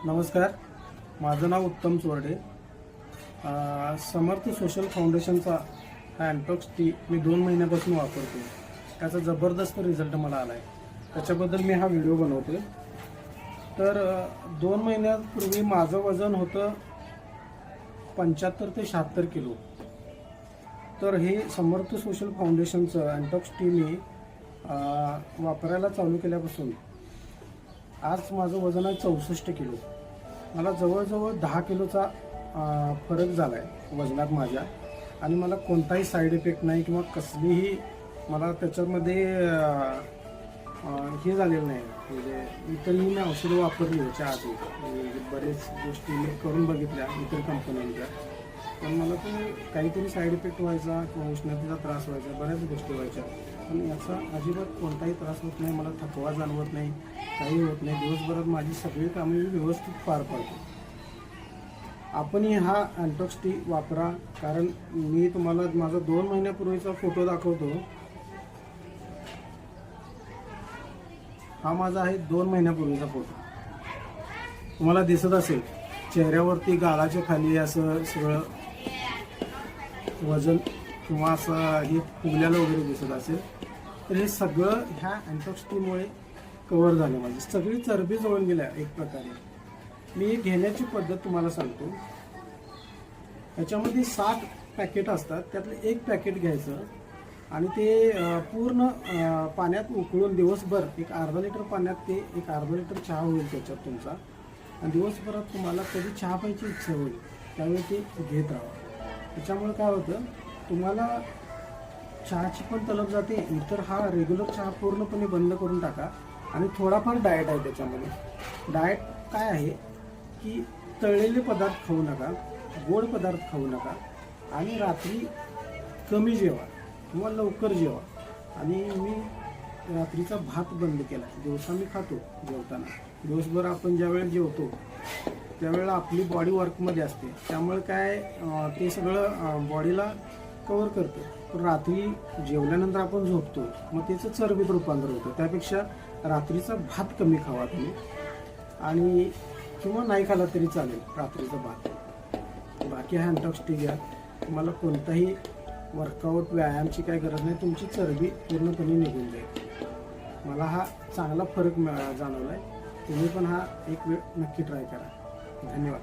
नमस्कार, माझं नाव उत्तम चोरडे. समर्थ सोशल फाउंडेशनचा हा अँटॉक्स टी मी 2 महिन्यापासून वापरतो. त्याचा जबरदस्त रिझल्ट मला आला आहे. त्याच्याबद्दल मी हा व्हिडिओ बनवतो. तर 2 महिन्यापूर्वी माझं वजन होतं 75 ते 76 किलो. तर हे समर्थ सोशल फाउंडेशनचं अँटॉक्स टी मी वापरायला चालू केल्यापासून आज माझं वजन आहे 64 किलो. मला जवळजवळ 10 किलोचा फरक झाला आहे वजनात माझ्या. आणि मला कोणताही साईड इफेक्ट नाही किंवा कसलीही मला त्याच्यामध्ये हे झालेलं नाही. म्हणजे इतरही मी औषधं वापरली ह्याच्या आधी, बरेच गोष्टी मी करून बघितल्या इतर कंपन्यांच्या, पण मला ते काहीतरी साईड इफेक्ट व्हायचा किंवा उष्णतेचा त्रास व्हायचा, बऱ्याच गोष्टी व्हायच्या. पण याचा अजिबात कोणताही त्रास होत नाही, मला थकवा जाणवत नाही, काही होत नाही. दिवसभरात माझी सगळी कामे मी व्यवस्थित पार पाडतो. आपणही हा अँटॉक्स टी वापरा, कारण मी तुम्हाला माझा 2 महिन्यापूर्वीचा फोटो दाखवतो. हा माझा आहे 2 महिन्यापूर्वीचा फोटो. तुम्हाला दिसत असेल चेहऱ्यावरती गालाच्या खाली असं सगळं वजन किंवा असं हे फुगल्याला वगैरे दिसत असेल, तर हे सगळं ह्या अँटॉक्स टीमुळे कव्हर झालं. माझी सगळी चरबी जळून गेल्या एक प्रकारे. मी घेण्याची पद्धत तुम्हाला सांगतो. याच्यामध्ये 7 पॅकेट असतात. त्यातलं एक पॅकेट घ्यायचं आणि ते पूर्ण पाण्यात उकळून दिवसभर, एक अर्धा लिटर पाण्यात ते एक अर्धा लिटर चहा होईल त्याच्यात तुमचा. आणि दिवसभरात तुम्हाला कधी चहा प्यायची इच्छा होईल त्यावेळी ते घेत राहा. त्याच्यामुळे काय होतं, तुम्हाला चहाची पण तलब जाते. इतर हा रेग्युलर चहा पूर्णपणे बंद करून टाका. आणि थोडाफार डाएट आहे त्याच्यामध्ये. डाएट काय आहे की तळलेले पदार्थ खाऊ नका, गोड पदार्थ खाऊ नका, आणि रात्री कमी जेवा किंवा लवकर जेवा. आणि मी रात्रीचा भात बंद केला. दिवसा मी खातो जेवताना. दिवसभर आपण ज्यावेळेला जेवतो त्यावेळेला आपली बॉडी वर्कमध्ये असते, त्यामुळे काय ते सगळं बॉडीला कव्हर करतं. पण रात्री जेवल्यानंतर आपण झोपतो, मग त्याचं चरबीत रूपांतर होतं. त्यापेक्षा रात्रीचा भात कमी खावा तुम्ही, आणि किंवा नाही खाला तरी चालेल रात्रीचा भात. बाकी हा अँटॉक्स टी घ्या. तुम्हाला कोणताही वर्कआउट व्यायामची काही गरज नाही, तुमची चरबी पूर्णपणे निघून जाईल. मला हा चांगला फरक जाणवला आहे. तुम्ही पण हा एक वेळ नक्की ट्राय करा. धन्यवाद.